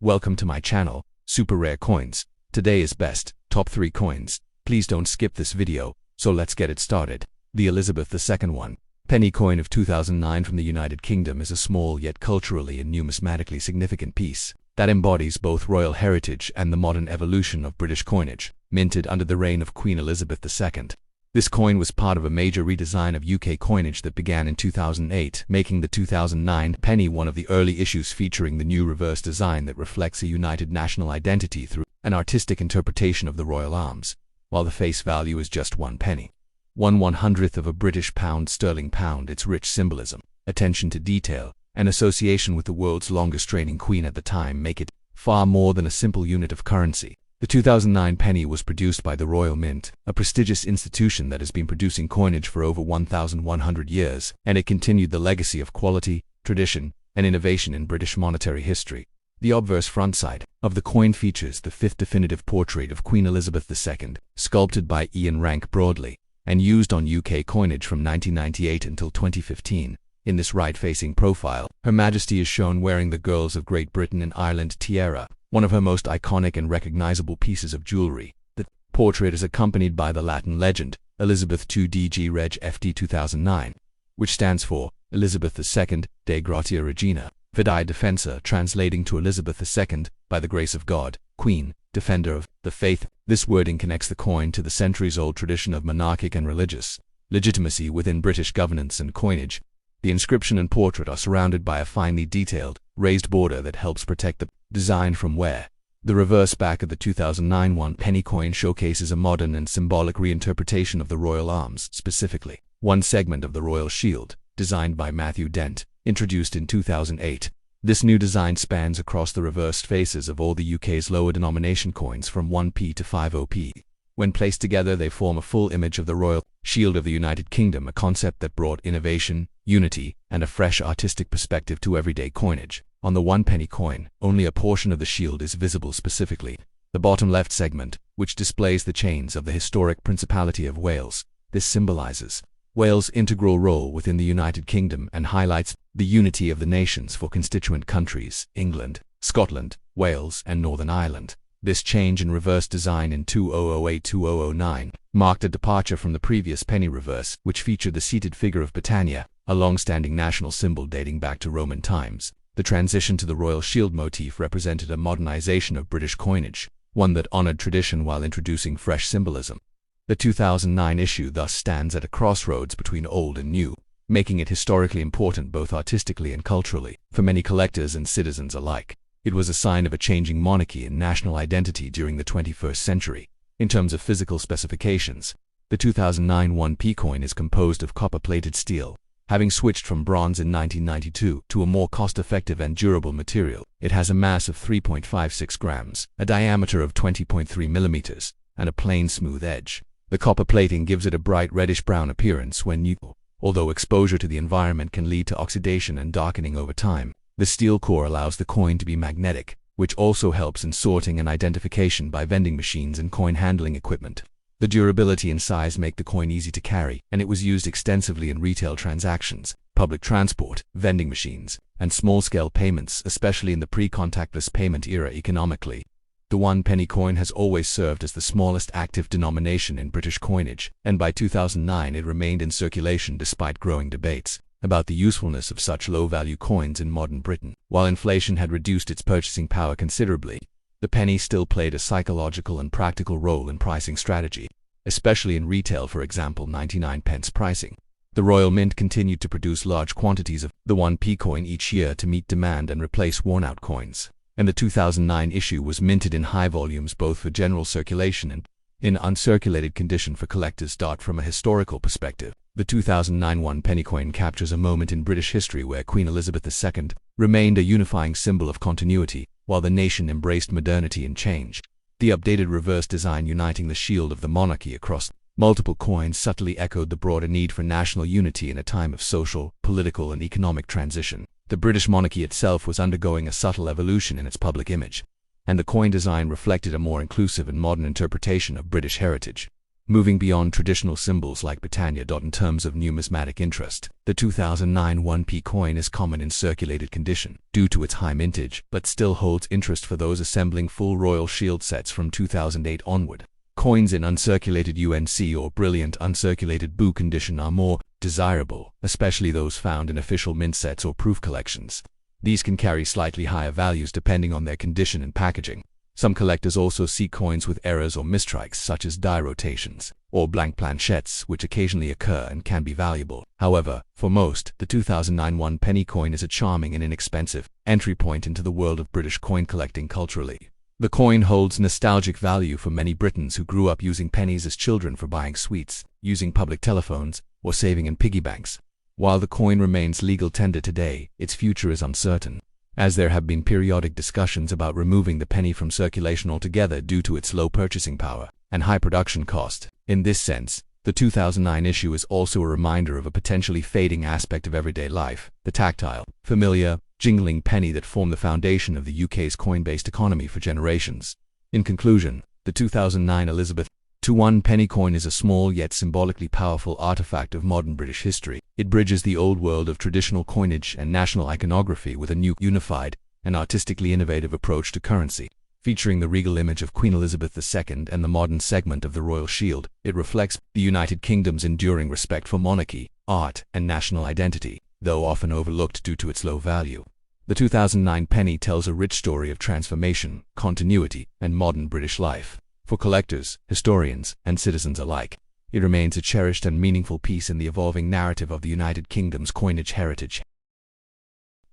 Welcome to my channel, Super Rare Coins. Today is best, top 3 coins. Please don't skip this video, so let's get it started. The Elizabeth II one. Penny coin of 2009 from the United Kingdom is a small yet culturally and numismatically significant piece that embodies both royal heritage and the modern evolution of British coinage, minted under the reign of Queen Elizabeth II. This coin was part of a major redesign of UK coinage that began in 2008, making the 2009 penny one of the early issues featuring the new reverse design that reflects a united national identity through an artistic interpretation of the royal arms, while the face value is just 1 penny. 1/100th of a British pound sterling pound. Its rich symbolism, attention to detail, and association with the world's longest reigning queen at the time make it far more than a simple unit of currency. The 2009 penny was produced by the Royal Mint, a prestigious institution that has been producing coinage for over 1,100 years, and it continued the legacy of quality, tradition, and innovation in British monetary history. The obverse front side of the coin features the 5th definitive portrait of Queen Elizabeth II, sculpted by Ian Rank Broadley, and used on UK coinage from 1998 until 2015. In this right-facing profile, Her Majesty is shown wearing the Girls of Great Britain and Ireland tiara, one of her most iconic and recognizable pieces of jewelry. The portrait is accompanied by the Latin legend, Elizabeth II DG Reg FD 2009, which stands for Elizabeth II, Dei Gratia Regina, Vidai Defensor, translating to Elizabeth II, by the grace of God, Queen, Defender of the Faith. This wording connects the coin to the centuries-old tradition of monarchic and religious legitimacy within British governance and coinage. The inscription and portrait are surrounded by a finely detailed, raised border that helps protect the design from wear. The reverse back of the 2009 1 penny coin showcases a modern and symbolic reinterpretation of the royal arms, specifically one segment of the royal shield, designed by Matthew Dent, introduced in 2008. This new design spans across the reversed faces of all the UK's lower denomination coins from 1p to 50p. When placed together, they form a full image of the royal shield of the United Kingdom, a concept that brought innovation, unity, and a fresh artistic perspective to everyday coinage. On the 1 penny coin, only a portion of the shield is visible, specifically the bottom left segment, which displays the chains of the historic Principality of Wales. This symbolizes Wales' integral role within the United Kingdom and highlights the unity of the nations for constituent countries, England, Scotland, Wales, and Northern Ireland. This change in reverse design in 2008-2009 marked a departure from the previous penny reverse, which featured the seated figure of Britannia, a long-standing national symbol dating back to Roman times. The transition to the royal shield motif represented a modernization of British coinage, one that honored tradition while introducing fresh symbolism. The 2009 issue thus stands at a crossroads between old and new, making it historically important both artistically and culturally. For many collectors and citizens alike, it was a sign of a changing monarchy and national identity during the 21st century. In terms of physical specifications, the 2009 1p coin is composed of copper-plated steel. Having switched from bronze in 1992 to a more cost-effective and durable material, it has a mass of 3.56 grams, a diameter of 20.3 millimeters, and a plain smooth edge. The copper plating gives it a bright reddish-brown appearance when new. Although exposure to the environment can lead to oxidation and darkening over time, the steel core allows the coin to be magnetic, which also helps in sorting and identification by vending machines and coin handling equipment. The durability and size make the coin easy to carry, and it was used extensively in retail transactions, public transport, vending machines, and small-scale payments, especially in the pre-contactless payment era. Economically, the 1 penny coin has always served as the smallest active denomination in British coinage, and by 2009 it remained in circulation despite growing debates about the usefulness of such low-value coins in modern Britain. While inflation had reduced its purchasing power considerably, the penny still played a psychological and practical role in pricing strategy, especially in retail, for example 99p pricing. The Royal Mint continued to produce large quantities of the 1p coin each year to meet demand and replace worn-out coins, and the 2009 issue was minted in high volumes both for general circulation and in uncirculated condition for collectors. From a historical perspective, the 2009 1 penny coin captures a moment in British history where Queen Elizabeth II remained a unifying symbol of continuity, while the nation embraced modernity and change. The updated reverse design uniting the shield of the monarchy across multiple coins subtly echoed the broader need for national unity in a time of social, political, and economic transition. The British monarchy itself was undergoing a subtle evolution in its public image, and the coin design reflected a more inclusive and modern interpretation of British heritage. Moving beyond traditional symbols like Britannia. In terms of numismatic interest, the 2009 1p coin is common in circulated condition due to its high mintage, but still holds interest for those assembling full Royal Shield sets from 2008 onward. Coins in uncirculated UNC or brilliant uncirculated BU condition are more desirable, especially those found in official mint sets or proof collections. These can carry slightly higher values depending on their condition and packaging. Some collectors also seek coins with errors or mistrikes, such as die rotations or blank planchettes, which occasionally occur and can be valuable. However, for most, the 2009 1 penny coin is a charming and inexpensive entry point into the world of British coin collecting culturally. The coin holds nostalgic value for many Britons who grew up using pennies as children for buying sweets, using public telephones, or saving in piggy banks. While the coin remains legal tender today, its future is uncertain, as there have been periodic discussions about removing the penny from circulation altogether due to its low purchasing power and high production cost. In this sense, the 2009 issue is also a reminder of a potentially fading aspect of everyday life, the tactile, familiar, jingling penny that formed the foundation of the UK's coin-based economy for generations. In conclusion, the 2009 Elizabeth II penny coin is a small yet symbolically powerful artifact of modern British history. It bridges the old world of traditional coinage and national iconography with a new, unified, and artistically innovative approach to currency. Featuring the regal image of Queen Elizabeth II and the modern segment of the Royal Shield, it reflects the United Kingdom's enduring respect for monarchy, art, and national identity, though often overlooked due to its low value. The 2009 penny tells a rich story of transformation, continuity, and modern British life. For collectors, historians, and citizens alike, it remains a cherished and meaningful piece in the evolving narrative of the United Kingdom's coinage heritage.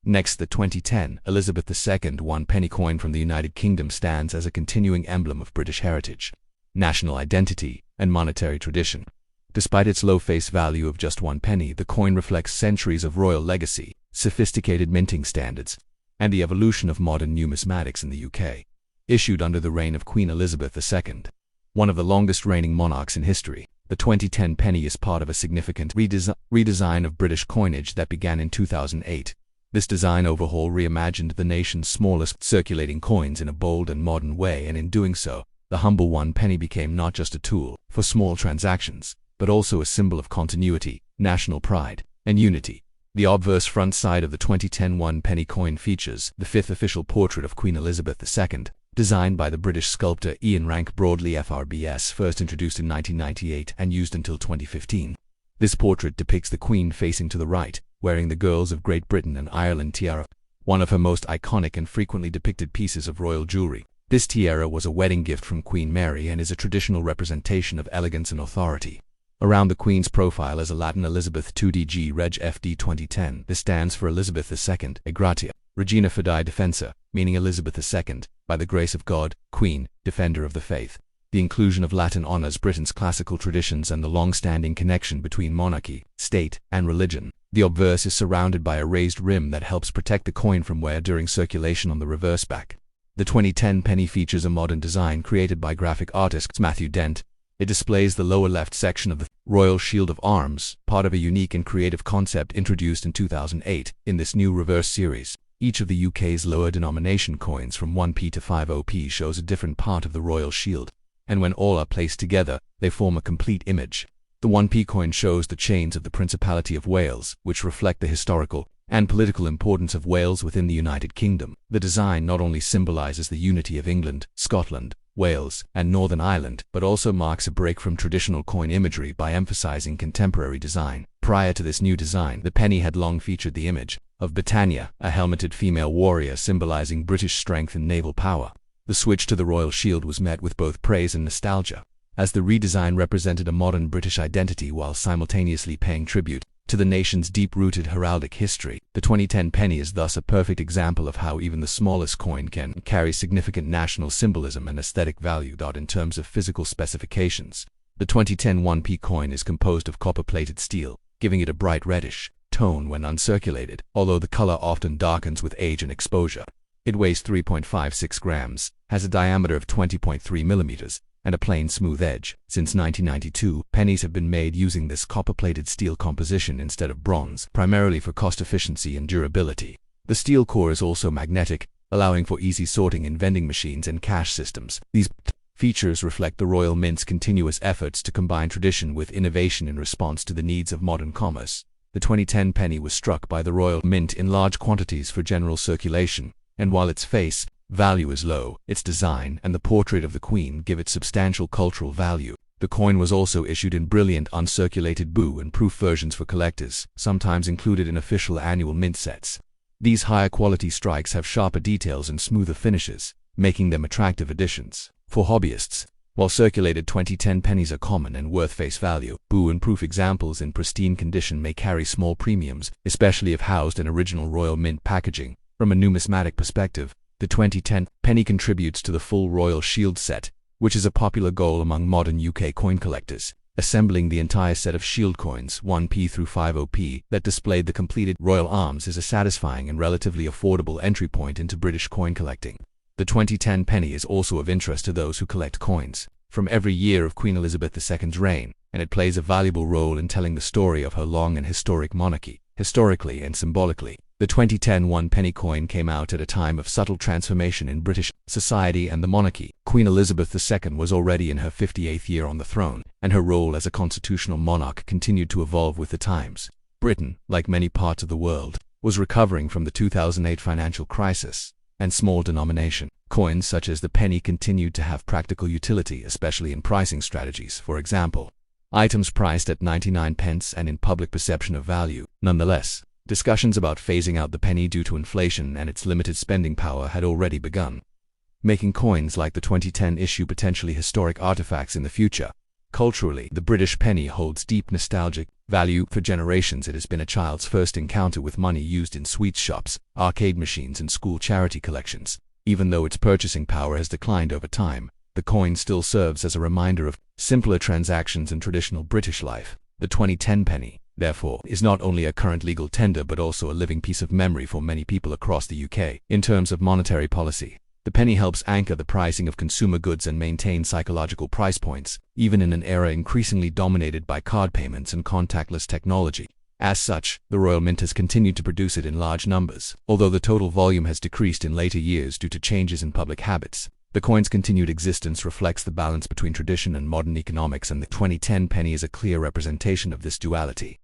Next, the 2010 Elizabeth II 1 penny coin from the United Kingdom stands as a continuing emblem of British heritage, national identity, and monetary tradition. Despite its low face value of just 1 penny, the coin reflects centuries of royal legacy, sophisticated minting standards, and the evolution of modern numismatics in the UK. Issued under the reign of Queen Elizabeth II, one of the longest reigning monarchs in history, the 2010 penny is part of a significant redesign of British coinage that began in 2008. This design overhaul reimagined the nation's smallest circulating coins in a bold and modern way, and in doing so, the humble 1 penny became not just a tool for small transactions, but also a symbol of continuity, national pride, and unity. The obverse front side of the 2010 1 penny coin features the 5th official portrait of Queen Elizabeth II, designed by the British sculptor Ian Rank Broadley FRBS, first introduced in 1998 and used until 2015. This portrait depicts the Queen facing to the right, wearing the Girls of Great Britain and Ireland tiara, one of her most iconic and frequently depicted pieces of royal jewelry. This tiara was a wedding gift from Queen Mary and is a traditional representation of elegance and authority. Around the Queen's profile is a Latin Elizabeth II DG Reg FD 2010. This stands for Elizabeth II, e gratia, Regina Fidei Defensa, meaning Elizabeth II, by the grace of God, Queen, Defender of the Faith. The inclusion of Latin honors Britain's classical traditions and the long-standing connection between monarchy, state, and religion. The obverse is surrounded by a raised rim that helps protect the coin from wear during circulation on the reverse back. The 2010 penny features a modern design created by graphic artist Matthew Dent. It displays the lower left section of the Royal Shield of Arms, part of a unique and creative concept introduced in 2008 in this new reverse series. Each of the UK's lower denomination coins from 1p to 50p shows a different part of the Royal Shield, and when all are placed together, they form a complete image. The 1p coin shows the chains of the Principality of Wales, which reflect the historical and political importance of Wales within the United Kingdom. The design not only symbolizes the unity of England, Scotland, Wales, and Northern Ireland, but also marks a break from traditional coin imagery by emphasizing contemporary design. Prior to this new design, the penny had long featured the image of Britannia, a helmeted female warrior symbolizing British strength and naval power. The switch to the Royal Shield was met with both praise and nostalgia, as the redesign represented a modern British identity while simultaneously paying tribute to the nation's deep-rooted heraldic history. The 2010 penny is thus a perfect example of how even the smallest coin can carry significant national symbolism and aesthetic value. In terms of physical specifications, the 2010 1p coin is composed of copper-plated steel, giving it a bright reddish tone when uncirculated, although the color often darkens with age and exposure. It weighs 3.56 grams, has a diameter of 20.3 millimeters, and a plain smooth edge. Since 1992, pennies have been made using this copper-plated steel composition instead of bronze, primarily for cost efficiency and durability. The steel core is also magnetic, allowing for easy sorting in vending machines and cash systems. These features reflect the Royal Mint's continuous efforts to combine tradition with innovation in response to the needs of modern commerce. The 2010 penny was struck by the Royal Mint in large quantities for general circulation, and while its face value is low, its design and the portrait of the Queen give it substantial cultural value. The coin was also issued in brilliant uncirculated blue and proof versions for collectors, sometimes included in official annual mint sets. These higher quality strikes have sharper details and smoother finishes, making them attractive additions for hobbyists. While circulated 2010 pennies are common and worth face value, blue and proof examples in pristine condition may carry small premiums, especially if housed in original Royal Mint packaging. From a numismatic perspective, the 2010 penny contributes to the full Royal Shield set, which is a popular goal among modern UK coin collectors. Assembling the entire set of shield coins, 1p through 50p, that displayed the completed royal arms is a satisfying and relatively affordable entry point into British coin collecting. The 2010 penny is also of interest to those who collect coins from every year of Queen Elizabeth II's reign, and it plays a valuable role in telling the story of her long and historic monarchy. Historically and symbolically, the 2010 1-penny coin came out at a time of subtle transformation in British society and the monarchy. Queen Elizabeth II was already in her 58th year on the throne, and her role as a constitutional monarch continued to evolve with the times. Britain, like many parts of the world, was recovering from the 2008 financial crisis, and small denomination coins such as the penny continued to have practical utility, especially in pricing strategies. For example, items priced at 99 pence and in public perception of value. Nonetheless, discussions about phasing out the penny due to inflation and its limited spending power had already begun, making coins like the 2010 issue potentially historic artifacts in the future. Culturally, the British penny holds deep nostalgic value. For generations, it has been a child's first encounter with money used in sweet shops, arcade machines, and school charity collections. Even though its purchasing power has declined over time, the coin still serves as a reminder of simpler transactions in traditional British life. The 2010 penny, therefore, is not only a current legal tender but also a living piece of memory for many people across the UK. In terms of monetary policy, the penny helps anchor the pricing of consumer goods and maintain psychological price points, even in an era increasingly dominated by card payments and contactless technology. As such, the Royal Mint has continued to produce it in large numbers. Although the total volume has decreased in later years due to changes in public habits, the coin's continued existence reflects the balance between tradition and modern economics, and the 2010 penny is a clear representation of this duality.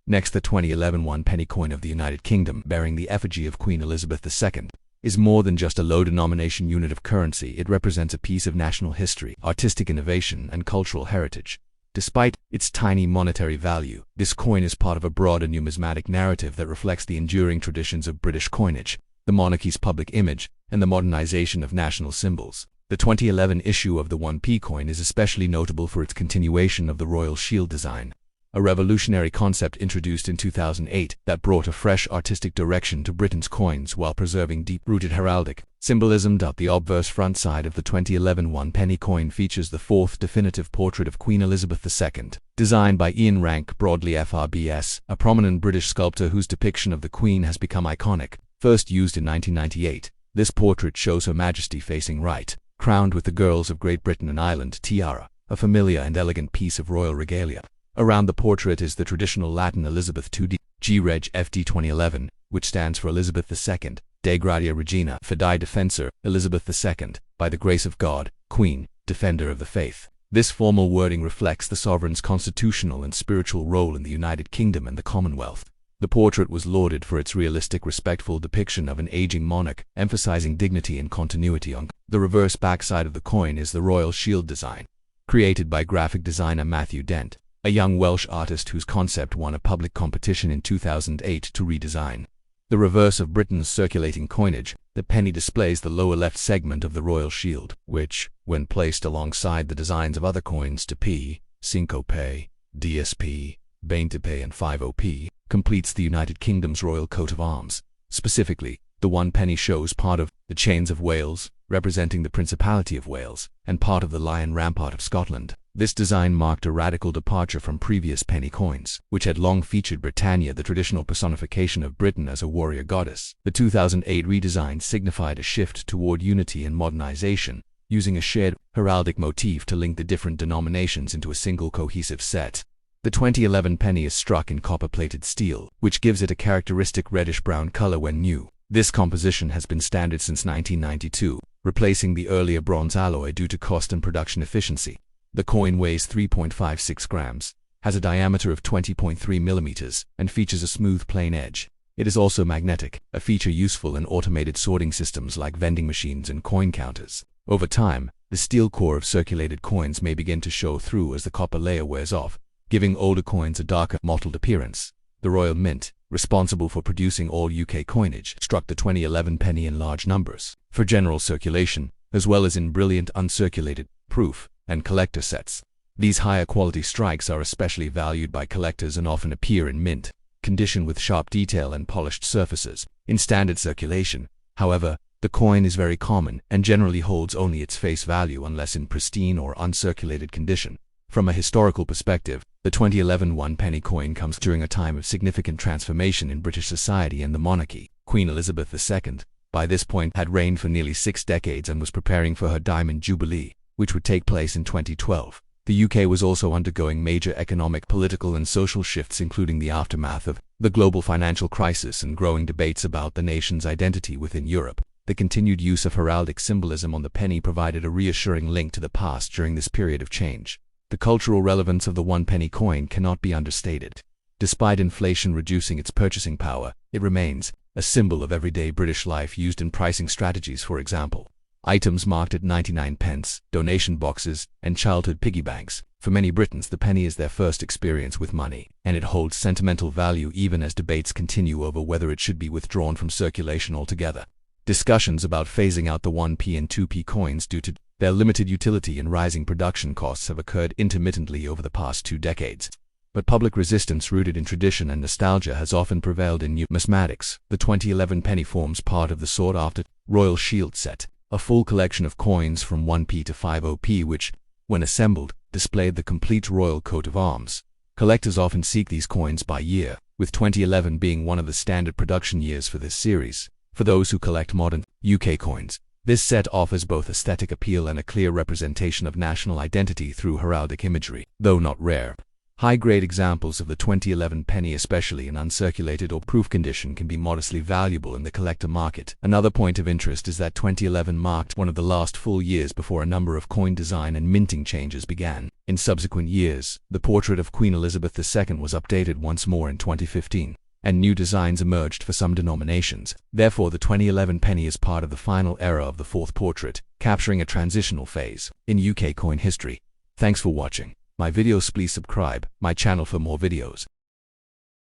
Next, the 2011 1-penny coin of the United Kingdom, bearing the effigy of Queen Elizabeth II, is more than just a low-denomination unit of currency. It represents a piece of national history, artistic innovation, and cultural heritage. Despite its tiny monetary value, this coin is part of a broader numismatic narrative that reflects the enduring traditions of British coinage, the monarchy's public image, and the modernization of national symbols. The 2011 issue of the 1p coin is especially notable for its continuation of the Royal Shield design, a revolutionary concept introduced in 2008 that brought a fresh artistic direction to Britain's coins while preserving deep-rooted heraldic symbolism. The obverse front side of the 2011 1-penny coin features the fourth definitive portrait of Queen Elizabeth II, designed by Ian Rank, broadly FRBS, a prominent British sculptor whose depiction of the Queen has become iconic. First used in 1998, this portrait shows Her Majesty facing right, crowned with the Girls of Great Britain and Ireland tiara, a familiar and elegant piece of royal regalia. Around the portrait is the traditional Latin Elizabeth II G Reg FD 2011, which stands for Elizabeth II, De Gratia Regina, Fidei Defensor, Elizabeth II, by the grace of God, Queen, Defender of the Faith. This formal wording reflects the sovereign's constitutional and spiritual role in the United Kingdom and the Commonwealth. The portrait was lauded for its realistic, respectful depiction of an aging monarch, emphasizing dignity and continuity. On the reverse backside of the coin is the Royal Shield design, created by graphic designer Matthew Dent, a young Welsh artist whose concept won a public competition in 2008 to redesign. The reverse of Britain's circulating coinage, the penny displays the lower left segment of the Royal Shield, which, when placed alongside the designs of other coins 2p, 5p, DSP, 20p and 50p, completes the United Kingdom's royal coat of arms. Specifically, the 1-penny shows part of the Chains of Wales, representing the Principality of Wales, and part of the Lion Rampart of Scotland. This design marked a radical departure from previous penny coins, which had long featured Britannia, the traditional personification of Britain as a warrior goddess. The 2008 redesign signified a shift toward unity and modernization, using a shared heraldic motif to link the different denominations into a single cohesive set. The 2011 penny is struck in copper-plated steel, which gives it a characteristic reddish-brown color when new. This composition has been standard since 1992, replacing the earlier bronze alloy due to cost and production efficiency. The coin weighs 3.56 grams, has a diameter of 20.3 millimeters, and features a smooth plain edge. It is also magnetic, a feature useful in automated sorting systems like vending machines and coin counters. Over time, the steel core of circulated coins may begin to show through as the copper layer wears off, giving older coins a darker, mottled appearance. The Royal Mint, responsible for producing all UK coinage, struck the 2011 penny in large numbers for general circulation, as well as in brilliant uncirculated, proof, and collector sets. These higher quality strikes are especially valued by collectors and often appear in mint condition with sharp detail and polished surfaces. In standard circulation, however, the coin is very common and generally holds only its face value unless in pristine or uncirculated condition. From a historical perspective, the 2011 one-penny coin comes during a time of significant transformation in British society and the monarchy. Queen Elizabeth II, by this point, had reigned for nearly 6 decades and was preparing for her Diamond Jubilee, which would take place in 2012. The UK was also undergoing major economic, political and social shifts, including the aftermath of the global financial crisis and growing debates about the nation's identity within Europe. The continued use of heraldic symbolism on the penny provided a reassuring link to the past during this period of change. The cultural relevance of the one-penny coin cannot be understated. Despite inflation reducing its purchasing power, it remains a symbol of everyday British life used in pricing strategies, for example. Items marked at 99 pence, donation boxes, and childhood piggy banks. For many Britons, the penny is their first experience with money, and it holds sentimental value even as debates continue over whether it should be withdrawn from circulation altogether. Discussions about phasing out the 1p and 2p coins due to their limited utility and rising production costs have occurred intermittently over the past 2 decades. But public resistance rooted in tradition and nostalgia has often prevailed in numismatics. The 2011 penny forms part of the sought-after Royal Shield set, a full collection of coins from 1p to 50p which, when assembled, displayed the complete royal coat of arms. Collectors often seek these coins by year, with 2011 being one of the standard production years for this series. For those who collect modern UK coins, this set offers both aesthetic appeal and a clear representation of national identity through heraldic imagery. Though not rare, high-grade examples of the 2011 penny, especially in uncirculated or proof condition, can be modestly valuable in the collector market. Another point of interest is that 2011 marked one of the last full years before a number of coin design and minting changes began. In subsequent years, the portrait of Queen Elizabeth II was updated once more in 2015, and new designs emerged for some denominations. Therefore, the 2011 penny is part of the final era of the fourth portrait, capturing a transitional phase in UK coin history. Thanks for watching my videos. Please subscribe my channel for more videos.